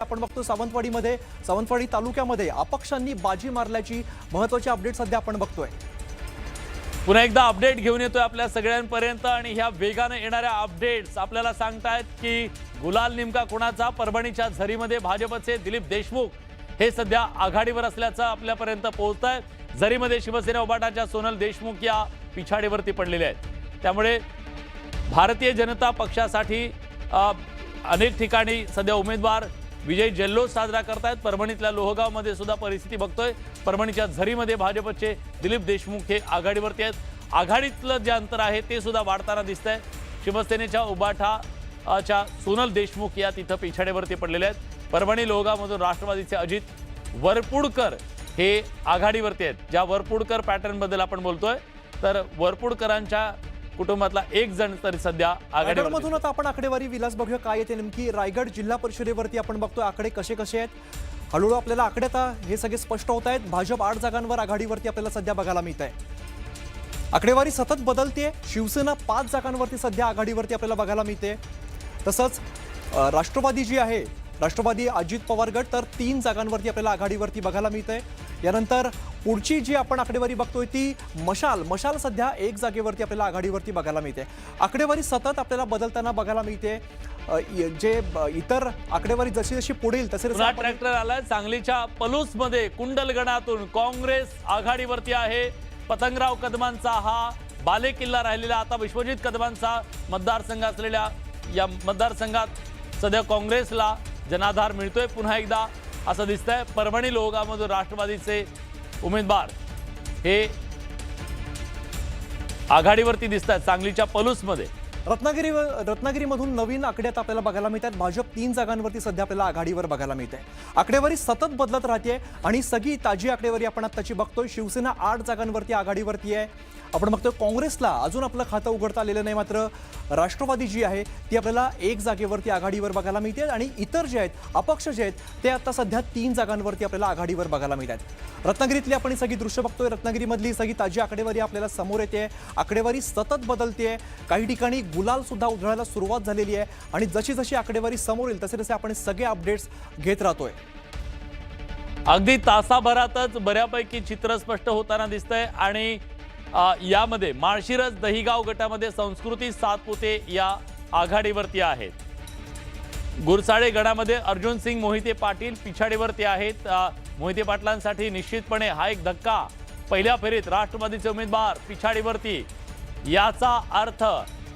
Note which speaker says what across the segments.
Speaker 1: आपण बघतो सावंतवाडी तालुक्यामध्ये अपक्षांनी बाजी मारल्याची महत्त्वाची अपडेट सध्या आपण बघतोय।
Speaker 2: पुन्हा एकदा अपडेट घेऊन येतोय आपल्या सगळ्यांपर्यंत आणि ह्या वेगाने येणाऱ्या अपडेट्स आपल्याला सांगतायत की गुलाल नेमका कोणाचा। परभणीच्या झरीमध्ये भाजपचे दिलीप देशमुख हे सध्या आघाडीवर असल्याचं आपल्यापर्यंत पोहोचतंय। झरीमध्ये शिवसेना उभाटाच्या सोनल देशमुख या पिछाडीवरती पडलेले आहेत। त्यामुळे भारतीय जनता पक्षासाठी अनेक ठिकाणी सध्या उमेदवार विजय जल्लोष साजरा करतायत। परभणीतल्या लोहगावमध्ये सुद्धा परिस्थिती बघतोय। परभणीच्या झरीमध्ये भाजपचे दिलीप देशमुख हे आघाडीवरती आहेत। आघाडीतलं जे अंतर आहे ते सुद्धा वाढताना दिसतंय। शिवसेनेच्या उभाटाच्या सोनल देशमुख या तिथं पिछाडीवरती पडलेले आहेत। परभणी लोहगावमधून राष्ट्रवादीचे अजित वरपुडकर हे आघाडीवरती आहेत। ज्या वरपुडकर पॅटर्न बद्दल आपण बोलतोय तर वरपुडकरांच्या कुटुंबातला एक जण तरी सध्या आघाडीवरमधून
Speaker 1: आता आपण आकडेवारी विलास बघूया काय येते नेमकी। रायगड जिल्हा परिषदेवरती आपण बघतोय आकडे कसे आहेत। हळूहळू आपल्याला आकडे आता हे सगळे स्पष्ट होत आहेत। भाजप 8 जागांवर आघाडीवरती आपल्याला सध्या बघायला मिळत आहे। आकडेवारी सतत बदलते। शिवसेना 5 जागांवरती सध्या आघाडीवरती आपल्याला बघायला मिळते। तसंच राष्ट्रवादी जी आहे, राष्ट्रवादी अजित पवार गट तर 3 जागांवरती आपल्याला आघाडीवरती बघायला मिळते। यानंतर पुढची जी आपण आकडेवारी बघतोय ती मशाल सध्या 1 जागेवरती आपल्याला आघाडीवरती बघायला मिळते। आकडेवारी सतत आपल्याला बदलताना बघायला मिळते। जे इतर आकडेवारी जशी जशी पुढील तसे
Speaker 2: ट्रॅक्टर आलाय। सांगलीच्या पलूसमध्ये कुंडलगणातून काँग्रेस आघाडीवरती आहे। पतंगराव कदमांचा हा बालेकिल्ला राहिलेला आता विश्वजित कदमांचा मतदारसंघ असलेल्या या मतदारसंघात सध्या काँग्रेसला जनाधार मिळतोय। पुन्हा एकदा असं दिसतंय परभणी लोहगावमधून राष्ट्रवादीचे उमेदवार हे आघाडीवरती दिसतात। सांगलीच्या पलूसमध्ये
Speaker 1: रत्नागिरीमधून नवीन आकड्यात आपल्याला बघायला मिळतात। भाजप 3 जागांवरती सध्या आपल्याला आघाडीवर बघायला मिळते। आकडेवारी सतत बदलत राहते आणि सगळी ताजी आकडेवारी आपण आताची बघतोय। शिवसेना 8 जागांवरती आघाडीवरती आहे। आपण बघतोय काँग्रेसला अजून आपलं खातं उघडता आलेलं नाही। मात्र राष्ट्रवादी जी आहे ती आपल्याला 1 जागेवरती आघाडीवर बघायला मिळते आणि इतर जे आहेत अपक्ष जे आहेत ते आता सध्या 3 जागांवरती आपल्याला आघाडीवर बघायला मिळतात। रत्नागिरीतली आपण सगळी दृश्य बघतोय। रत्नागिरीमधली सगळी ताजी आकडेवारी आपल्याला समोर येते। आकडेवारी सतत बदलते। काही ठिकाणी गुलाल सुद्धा उधळायला सुरुवात झालेली आहे आणि जशी जशी आकडेवारी समोर येईल तसे तसे आपण सगळे अपडेट्स घेत राहतोय।
Speaker 2: अगदी तासाभरातच बऱ्यापैकी चित्र स्पष्ट होताना दिसतंय आणि यामध्ये माळशिरस दहिगाव गटामध्ये संस्कृती सातपुते या आघाडीवरती आहेत। गुरसाळे गडामध्ये अर्जुन सिंग मोहिते पाटील पिछाडीवरती आहेत। मोहिते पाटलांसाठी निश्चितपणे हा एक धक्का। पहिल्या फेरीत राष्ट्रवादीचे उमेदवार पिछाडीवरती, याचा अर्थ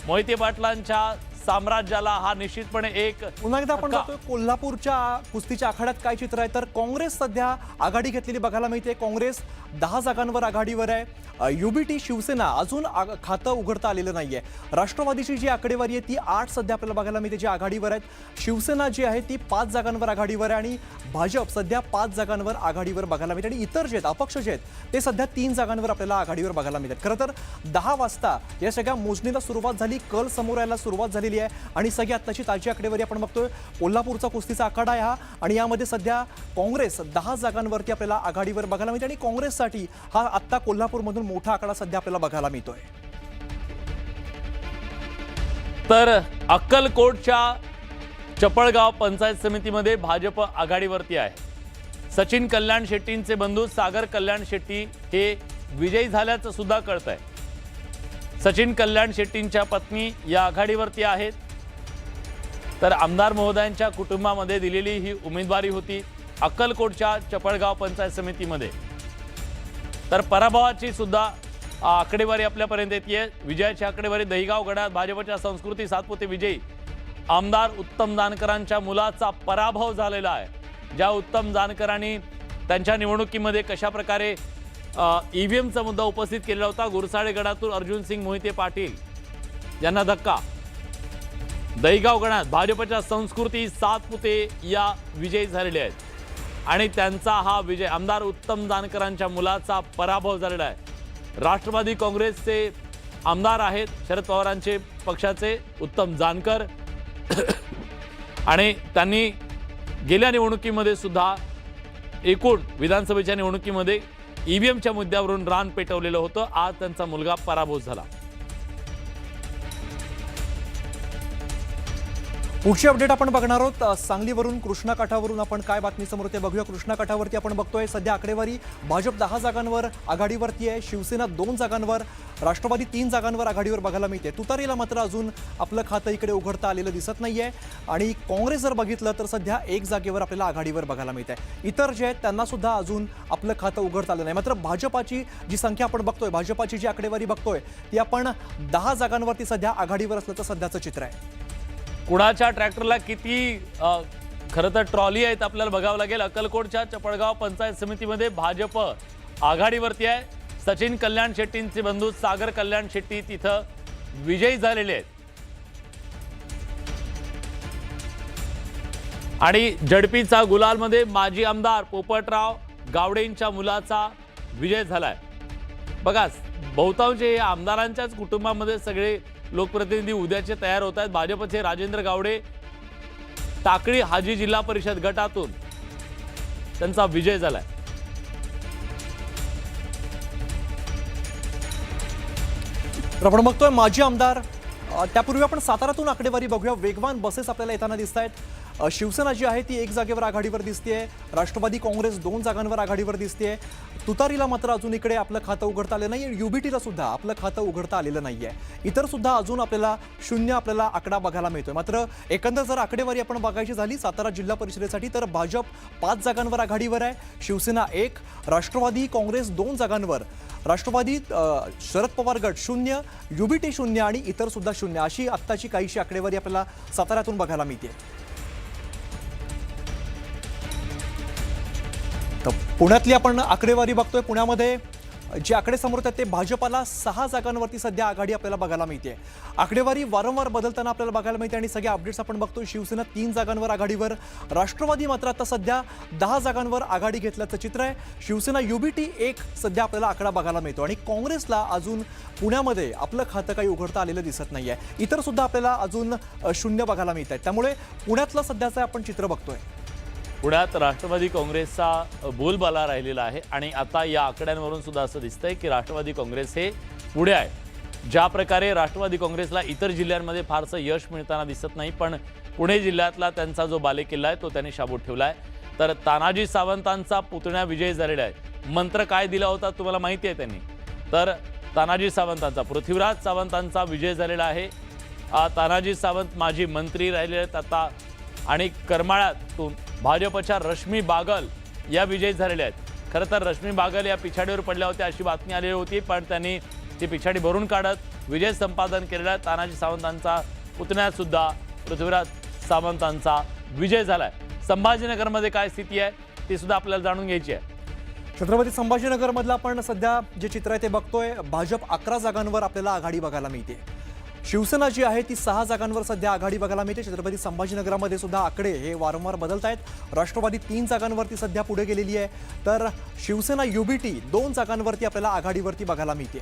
Speaker 2: मोहिते पाटलांच्या साम्राज्याला हा निश्चितपणे एक।
Speaker 1: पुन्हा एकदा आपण बघतोय कोल्हापूरच्या कुस्तीच्या आखाड्यात काय चित्र आहे तर काँग्रेस सध्या आघाडी घेतलेली बघायला मिळते। काँग्रेस 10 जागांवर आघाडीवर आहे। युबीटी शिवसेना अजून खातं उघडता आलेलं नाहीये। राष्ट्रवादीची जी आकडेवारी आहे ती 8 सध्या आपल्याला बघायला मिळते जे आघाडीवर आहेत। शिवसेना जी आहे ती 5 जागांवर आघाडीवर आहे आणि भाजप सध्या 5 जागांवर आघाडीवर बघायला मिळते आणि इतर जे आहेत अपक्ष जे आहेत ते सध्या 3 जागांवर आपल्याला आघाडीवर बघायला मिळतात। खरं तर 10 वाजता या सगळ्या मोजणीला सुरुवात झाली, कल समोर यायला सुरुवात झालेली आहे आणि सगळी आत्ताची ताजी आकडेवारी आपण बघतोय। कोल्हापूरचा कुस्तीचा आखाडा आहे हा आणि यामध्ये सध्या काँग्रेस 10 जागांवरती आपल्याला आघाडीवर बघायला मिळते आणि काँग्रेससाठी हा आत्ता कोल्हापूरमधून मोठा आकडा सध्या आपल्याला बघायला मिळतोय।
Speaker 2: तर अक्कलकोटच्या चपळगाव पंचायत समितीमध्ये भाजप आघाडीवरती आहे। सचिन कल्याण शेट्टींचे बंधू सागर कल्याण शेट्टी हे विजयी झाल्याचं सुद्धा कळतंय। सचिन कल्याण शेट्टींच्या पत्नी या आघाडीवरती आहेत। तर आमदार महोदयांच्या कुटुंबामध्ये दिलेली ही उमेदवारी होती अक्कलकोटच्या चपळगाव पंचायत समितीमध्ये। तर पराभवाची सुद्धा आकडेवारी आपल्यापर्यंत येते। विजयाची आकडेवारी दहिगाव गडात भाजपच्या संस्कृती सातपुते विजयी आमदार उत्तम जानकरांच्या मुलाचा पराभव झालेला आहे। ज्या उत्तम जानकरांनी त्यांच्या निवडणुकीमध्ये कशा प्रकारे ईव्हीएमचा मुद्दा उपस्थित केलेला होता। गुरसाळे गडातून अर्जुन सिंग मोहिते पाटील यांना धक्का। दहिगाव गणात भाजपच्या संस्कृती सातपुते या विजयी झालेले आहेत आणि त्यांचा हा विजय आमदार उत्तम जानकरांच्या मुलाचा पराभव झालेला आहे। राष्ट्रवादी काँग्रेसचे आमदार आहेत शरद पवारांचे पक्षाचे उत्तम जानकर आणि त्यांनी गेल्या निवडणुकीमध्ये सुद्धा एकूण विधानसभेच्या निवडणुकीमध्ये ईव्हीएमच्या मुद्द्यावरून रान पेटवलेलं होतं। आज त्यांचा मुलगा पराभूत झाला।
Speaker 1: पुढची अपडेट आपण बघणार आहोत सांगलीवरून कृष्णा काठावरून आपण काय बातमी समोर ते बघूया। कृष्णा काठावरती आपण बघतोय सध्या आकडेवारी भाजप 10 जागांवर आघाडीवरती आहे, शिवसेना 2 जागांवर, राष्ट्रवादी 3 जागांवर आघाडीवर बघायला मिळते। तुतारीला मात्र अजून आपलं खातं इकडे उघडता आलेलं दिसत नाहीये आणि काँग्रेस जर बघितलं तर सध्या 1 जागेवर आपल्याला आघाडीवर बघायला मिळते। इतर जे आहेत त्यांना सुद्धा अजून आपलं खातं उघडता आलं नाही। मात्र भाजपाची जी संख्या आपण बघतोय, भाजपाची जी आकडेवारी बघतोय ती आपण 10 जागांवरती सध्या आघाडीवर असल्याचं सध्याचं चित्र आहे।
Speaker 2: कुणाच्या ट्रॅक्टरला किती खरं तर ट्रॉली आहेत आपल्याला बघावं लागेल। अक्कलकोटच्या चपळगाव पंचायत समितीमध्ये भाजप आघाडीवरती आहे। सचिन कल्याण शेट्टींचे बंधू सागर कल्याण शेट्टी तिथं विजयी झालेले आहेत आणि झडपीचा गुलालमध्ये माजी आमदार पोपटराव गावडेंच्या मुलाचा विजय झालाय। बघा, बहुतांश हे आमदारांच्याच कुटुंबामध्ये सगळे लोकप्रतिनिधी उद्याचे तयार होत आहेत। भाजपचे राजेंद्र गावडे टाकळी हाजी जिल्हा परिषद गटातून त्यांचा विजय झालाय।
Speaker 1: तर आपण बघतोय माजी आमदार, त्यापूर्वी आपण सातारातून आकडेवारी बघूया। वेगवान बसेस आपल्याला येताना दिसत आहेत। शिवसेना जी आहे ती 1 जागेवर आघाडीवर दिसतेय, राष्ट्रवादी काँग्रेस 2 जागांवर आघाडीवर दिसतेय। तुतारीला मात्र अजून इकडे आपलं खातं उघडता आलं नाहीये, युबीटीला सुद्धा आपलं खातं उघडता आलेलं नाहीये। इतर सुद्धा अजून आपल्याला 0 आपल्याला आकडा बघायला मिळतोय। मात्र एकंदर जर आकडेवारी आपण बघायची झाली सातारा जिल्हा परिषदेसाठी तर भाजप 5 जागांवर आघाडीवर आहे, शिवसेना 1, राष्ट्रवादी काँग्रेस 2 जागांवर, राष्ट्रवादी शरद पवार गट 0, युबीटी 0 आणि इतर सुद्धा 0 अशी आत्ताची काहीशी आकडेवारी आपल्याला साताऱ्यातून बघायला मिळते। तर पुण्यातली आपण आकडेवारी बघतोय। पुण्यामध्ये जे आकडे समोर येतात ते भाजपाला 6 जागांवरती सध्या आघाडी आपल्याला बघायला मिळते। आकडेवारी वारंवार बदलताना आपल्याला बघायला मिळते आणि सगळे अपडेट्स आपण बघतोय। शिवसेना 3 जागांवर आघाडीवर, राष्ट्रवादी मात्र आता सध्या 10 जागांवर आघाडी घेतल्याचं चित्र आहे। शिवसेना युबीटी 1 सध्या आपल्याला आकडा बघायला मिळतो आणि काँग्रेसला अजून पुण्यामध्ये आपलं खातं काही उघडता आलेलं दिसत नाहीये। इतर सुद्धा आपल्याला अजून 0 बघायला मिळत आहेत। त्यामुळे पुण्यातलं सध्याचं आपण चित्र बघतोय।
Speaker 2: पुण्यात राष्ट्रवादी काँग्रेसचा बोलबाला राहिलेला आहे आणि आता या आकड्यांवरून सुद्धा असं दिसतंय की राष्ट्रवादी काँग्रेस हे पुढे आहे। ज्या प्रकारे राष्ट्रवादी काँग्रेसला इतर जिल्ह्यांमध्ये फारसं यश मिळताना दिसत नाही, पण पुणे जिल्ह्यातला त्यांचा जो बालेकिल्ला आहे तो त्यांनी शाबूत ठेवला आहे। तर तानाजी सावंतांचा पुतण्या विजय झालेला आहे। मंत्र काय दिला होता तुम्हाला माहिती आहे त्यांनी, तर तानाजी सावंतांचा, पृथ्वीराज सावंतांचा विजय झालेला आहे। तानाजी सावंत माजी मंत्री राहिले आहेत आता आणि करमाळ्यातून भाजपच्या रश्मी बागल या विजयी झालेल्या आहेत। खरं तर रश्मी बागल या पिछाडीवर पडल्या होत्या अशी बातमी आलेली होती, पण त्यांनी ती पिछाडी भरून काढत विजय संपादन केलेला आहे। तानाजी सावंतांचा पुतण्या सुद्धा पृथ्वीराज सावंतांचा विजय झालाय। संभाजीनगरमध्ये काय स्थिती आहे ती सुद्धा आपल्याला जाणून घ्यायची आहे।
Speaker 1: छत्रपती संभाजीनगरमधलं आपण सध्या जे चित्र आहे ते बघतोय। भाजप 11 जागांवर आपल्याला आघाडी बघायला मिळते। शिवसेना जी आहे ती 6 जागांवर सध्या आघाडी बघायला मिळते। छत्रपती संभाजीनगरमध्ये सुद्धा आकडे हे वारंवार बदलत आहेत। राष्ट्रवादी 3 जागांवरती सध्या पुढे गेलेली आहे, तर शिवसेना युबीटी 2 जागांवरती आपल्याला आघाडीवरती बघायला मिळते।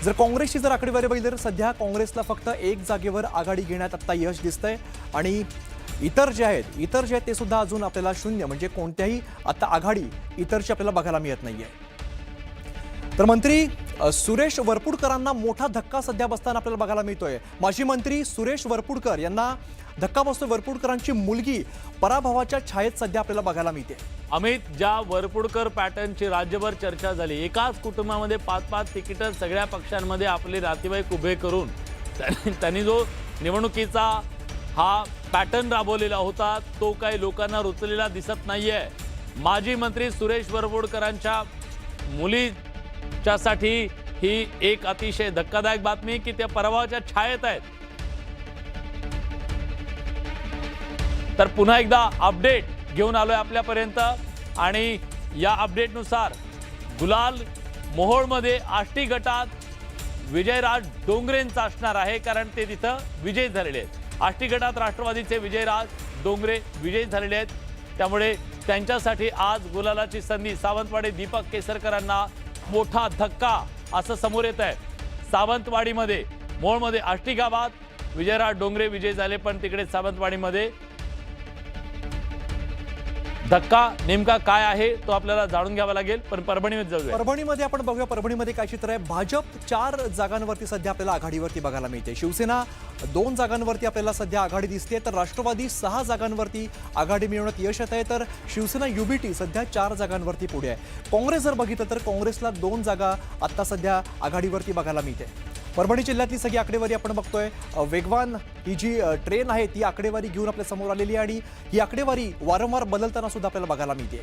Speaker 1: जर काँग्रेसची जर आकडेवारी बघितली तर सध्या काँग्रेसला फक्त 1 जागेवर आघाडी घेण्यात आता यश दिसतंय आणि इतर जे आहेत ते सुद्धा अजून आपल्याला 0 म्हणजे कोणत्याही आता आघाडी इतरची आपल्याला बघायला मिळत नाहीये। तर मंत्री सुरेश वरपुडकरांना मोठा धक्का सध्या बसताना आपल्याला बघायला मिळतोय। माजी मंत्री सुरेश वरपुडकर यांना धक्का बसतोय। वरपुडकरांची मुलगी पराभवाच्या छायेत सध्या आपल्याला बघायला मिळते।
Speaker 2: अमित, ज्या वरपुडकर पॅटर्नची राज्यभर चर्चा झाली, एकाच कुटुंबामध्ये 5-5 तिकीटं सगळ्या पक्षांमध्ये आपले नातेवाईक उभे करून त्यांनी जो निवडणुकीचा हा पॅटर्न राबवलेला होता तो काही लोकांना रुचलेला दिसत नाहीये। माजी मंत्री सुरेश वरपुडकरांच्या मुलीच्यासाठी ही एक अतिशय धक्कादायक बातमी की त्या पराभवाच्या छायेत आहेत। तर पुन्हा एकदा अपडेट घेऊन आलोय आपल्यापर्यंत आणि या अपडेटनुसार गुलाल मोहोळमध्ये आष्टी गटात विजयराज डोंगरेंचा असणार आहे, कारण ते तिथं विजयी झालेले आहेत। आष्टी गटात राष्ट्रवादीचे विजयराज डोंगरे विजयी झालेले आहेत, त्यामुळे त्यांच्यासाठी आज गुलालाची संधी। सावंतवाडी दीपक केसरकरांना मोठा धक्का असं समोर येत आहे। सावंतवाडीमध्ये मोहोळमध्ये आष्टी गावात विजयराज डोंगरे विजयी झाले, पण तिकडे सावंतवाडीमध्ये धक्का नेमका काय आहे तो आपल्याला जाणून घ्यावा लागेल, पण परभणीमध्ये जाऊया.
Speaker 1: परभणीमध्ये आपण बघूया परभणीमध्ये काय चित्र आहे. भाजप 4 जागांवरती सध्या आपल्याला आघाडीवरती बघायला मिळते. शिवसेना 2 जागांवरती आपल्याला सध्या आघाडी दिसते, तर राष्ट्रवादी 6 जागांवरती आघाडी मिळवण्यात यश येत आहे, तर शिवसेना युबीटी सध्या 4 जागांवरती पुढे आहे. काँग्रेस जर बघितलं तर काँग्रेसला 2 जागा आता सध्या आघाडीवरती बघायला मिळते. परभणी जिल्ह्यातली सगळी आकडेवारी आपण बघतोय. वेगवान ही जी ट्रेन आहे ती आकडेवारी घेऊन आपल्या समोर आलेली आहे आणि ही आकडेवारी वारंवार बदलताना सुद्धा आपल्याला बघायला मिळते.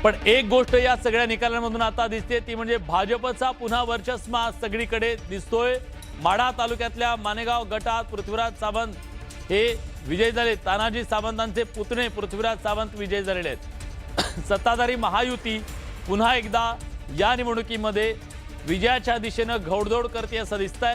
Speaker 2: पण एक गोष्ट या सगळ्या निकालांमधून आता दिसते ती म्हणजे भाजपचा पुन्हा वर्चस्व सगळीकडे दिसतोय. माढा तालुक्यातल्या मानेगाव गटात पृथ्वीराज सावंत हे विजयी झाले. तानाजी सावंतांचे पुतणे पृथ्वीराज सावंत विजयी झालेले आहेत. सत्ताधारी महायुती पुन्हा एकदा या निवडणुकीमध्ये विजयाच्या दिशेनं घौडदौड करते असं दिसतंय.